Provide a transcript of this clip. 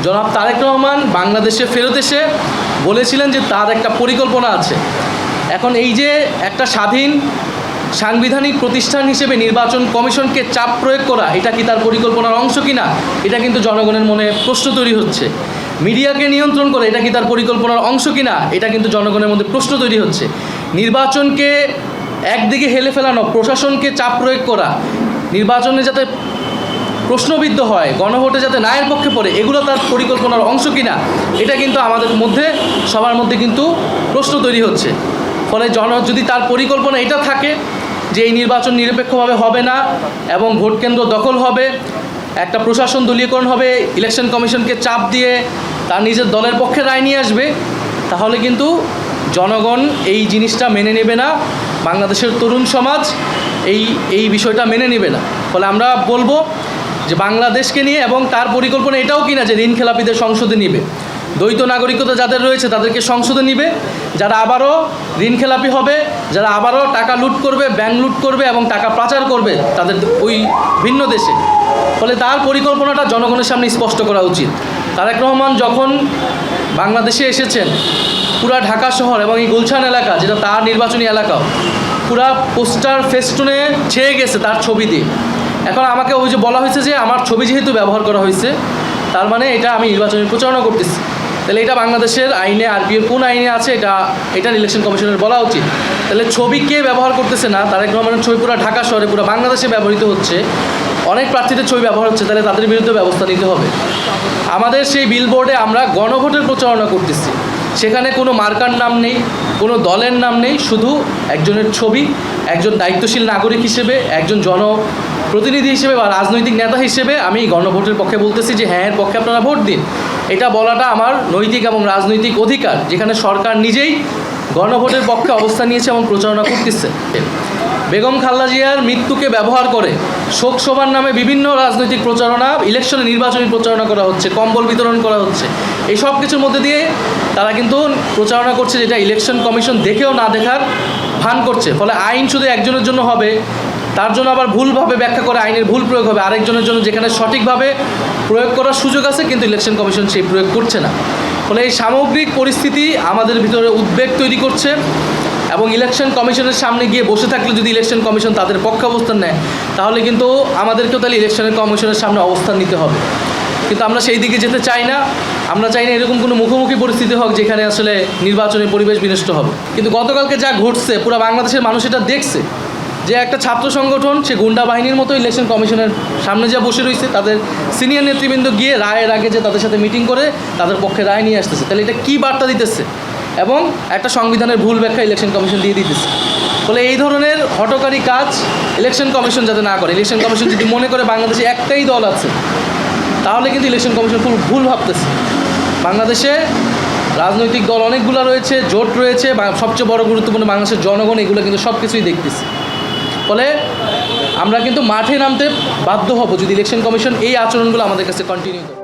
জনাব তারেক রহমান বাংলাদেশে ফেরত এসে বলেছিলেন যে তার একটা পরিকল্পনা আছে। এখন এই যে একটা স্বাধীন সাংবিধানিক প্রতিষ্ঠান হিসেবে নির্বাচন কমিশনকে চাপ প্রয়োগ করা, এটা কি তার পরিকল্পনার অংশ কিনা, এটা কিন্তু জনগণের মনে প্রশ্ন তৈরি হচ্ছে। মিডিয়াকে নিয়ন্ত্রণ করে, এটা কি তার পরিকল্পনার অংশ কিনা, এটা কিন্তু জনগণের মধ্যে প্রশ্ন তৈরি হচ্ছে। নির্বাচনকে একদিকে হেলে ফেলানো, প্রশাসনকে চাপ প্রয়োগ করা, নির্বাচনে যাতে প্রশ্নবিদ্ধ হয়, গণভোটে যাতে নায়ের পক্ষে পড়ে, এগুলো তার পরিকল্পনার অংশ কিনা, এটা কিন্তু আমাদের মধ্যে সবার মধ্যে কিন্তু প্রশ্ন তৈরি হচ্ছে। ফলে যদি তার পরিকল্পনা এটা থাকে যে এই নির্বাচন নিরপেক্ষভাবে হবে না এবং ভোট কেন্দ্র দখল হবে, একটা প্রশাসন দলীয়করণ হবে, ইলেকশন কমিশনকে চাপ দিয়ে তার নিজের দলের পক্ষে রায় নিয়ে আসবে, তাহলে কিন্তু জনগণ এই জিনিসটা মেনে নেবে না, বাংলাদেশের তরুণ সমাজ এই বিষয়টা মেনে নেবে না। ফলে আমরা বলবো যে বাংলাদেশকে নিয়ে এবং তার পরিকল্পনা এটাও কিনা যে ঋণ খেলাপিদের সংসদে নিবে, দ্বৈত নাগরিকতা যাদের রয়েছে তাদেরকে সংসদে নিবে, যারা আবারও ঋণ খেলাপি হবে, যারা আবারও টাকা লুট করবে, ব্যাংক লুট করবে এবং টাকা পাচার করবে তাদের ওই ভিন্ন দেশে। ফলে তার পরিকল্পনাটা জনগণের সামনে স্পষ্ট করা উচিত। তারেক রহমান যখন বাংলাদেশে এসেছেন, পুরা ঢাকা শহর এবং এই গুলশান এলাকা, যেটা তার নির্বাচনী এলাকাও, পুরা পোস্টার ফেস্টুনে ছেয়ে গেছে তার ছবি দিয়ে। এখন আমাকে ওই যে বলা হয়েছে যে আমার ছবি যেহেতু ব্যবহার করা হয়েছে, তার মানে এটা আমি নির্বাচনী প্রচারণা করতেছি। তাহলে এটা বাংলাদেশের আইনে, আরপিএর কোন আইনে আছে, এটা ইলেকশন কমিশনের বলা উচিত। তাহলে ছবি কে ব্যবহার করতেছে না? তারেক রহমানের ছবি পুরো ঢাকা শহরে, পুরো বাংলাদেশে ব্যবহৃত হচ্ছে, অনেক প্রার্থীদের ছবি ব্যবহার হচ্ছে, তাহলে তাদের বিরুদ্ধে ব্যবস্থা নিতে হবে। আমাদের সেই বিলবোর্ডে আমরা গণভোটের প্রচারণা করতেছি, সেখানে কোনো মার্কার নাম নেই, কোনো দলের নাম নেই, শুধু একজনের ছবি। একজন দায়িত্বশীল নাগরিক হিসেবে, একজন জনপ্রতিনিধি হিসেবে বা রাজনৈতিক নেতা হিসেবে আমি গণভোটের পক্ষে বলতেছি যে হ্যাঁ, এর পক্ষে আপনারা ভোট দিন। এটা বলাটা আমার নৈতিক এবং রাজনৈতিক অধিকার, যেখানে সরকার নিজেই গণভোটের পক্ষে অবস্থান নিয়েছে এবং প্রচারণা করতেছে। বেগম খালেদা জিয়ার মৃত্যুকে ব্যবহার করে শোক সভার নামে বিভিন্ন রাজনৈতিক প্রচারণা, ইলেকশনে নির্বাচনী প্রচারণা করা হচ্ছে, কম্বল বিতরণ করা হচ্ছে, এই সব কিছুর মধ্যে দিয়ে তারা কিন্তু প্রচারণা করছে যেটা ইলেকশন কমিশন দেখেও না দেখার ভান করছে। ফলে আইন শুধু একজনের জন্য হবে, তার জন্য আবার ভুলভাবে ব্যাখ্যা করে আইনের ভুল প্রয়োগ হবে আরেকজনের জন্য, যেখানে সঠিকভাবে প্রয়োগ করার সুযোগ আছে কিন্তু ইলেকশন কমিশন সেই প্রয়োগ করছে না। ফলে এই সামগ্রিক পরিস্থিতি আমাদের ভিতরে উদ্বেগ তৈরি করছে এবং ইলেকশন কমিশনের সামনে গিয়ে বসে থাকলে যদি ইলেকশন কমিশন তাদের পক্ষে অবস্থান নেয়, তাহলে কিন্তু আমাদেরকেও তাহলে ইলেকশনের কমিশনের সামনে অবস্থান নিতে হবে। কিন্তু আমরা সেই দিকে যেতে চাই না। আমরা চাই না এরকম কোনো মুখোমুখি পরিস্থিতি হোক যেখানে আসলে নির্বাচনের পরিবেশ বিনষ্ট হবে। কিন্তু গতকালকে যা ঘটছে, পুরো বাংলাদেশের মানুষ এটা দেখছে যে একটা ছাত্র সংগঠন সে গুন্ডা বাহিনীর মতো ইলেকশন কমিশনের সামনে যা বসে রয়েছে, তাদের সিনিয়র নেতৃবৃন্দ গিয়ে রায়ের আগে যে তাদের সাথে মিটিং করে তাদের পক্ষে রায় নিয়ে আসতেছে, তাহলে এটা কী বার্তা দিতেছে? এবং একটা সংবিধানের ভুল ব্যাখ্যা ইলেকশন কমিশন দিয়ে দিতেছে। ফলে এই ধরনের হঠকারী কাজ ইলেকশন কমিশন যাতে না করে, ইলেকশন কমিশন যদি মনে করে বাংলাদেশে একটাই দল আছে, তাহলে কিন্তু ইলেকশন কমিশন ভুল ভাবতেছে। বাংলাদেশে রাজনৈতিক দল অনেকগুলো রয়েছে, জোট রয়েছে, সবচেয়ে বড় গুরুত্বপূর্ণ বাংলাদেশের জনগণ, এগুলো কিন্তু সব কিছুই দেখতেছে। ফলে আমরা কিন্তু মাঠে নামতে বাধ্য হব যদি ইলেকশন কমিশন এই আচরণগুলো আমাদের কাছে কন্টিনিউ করে।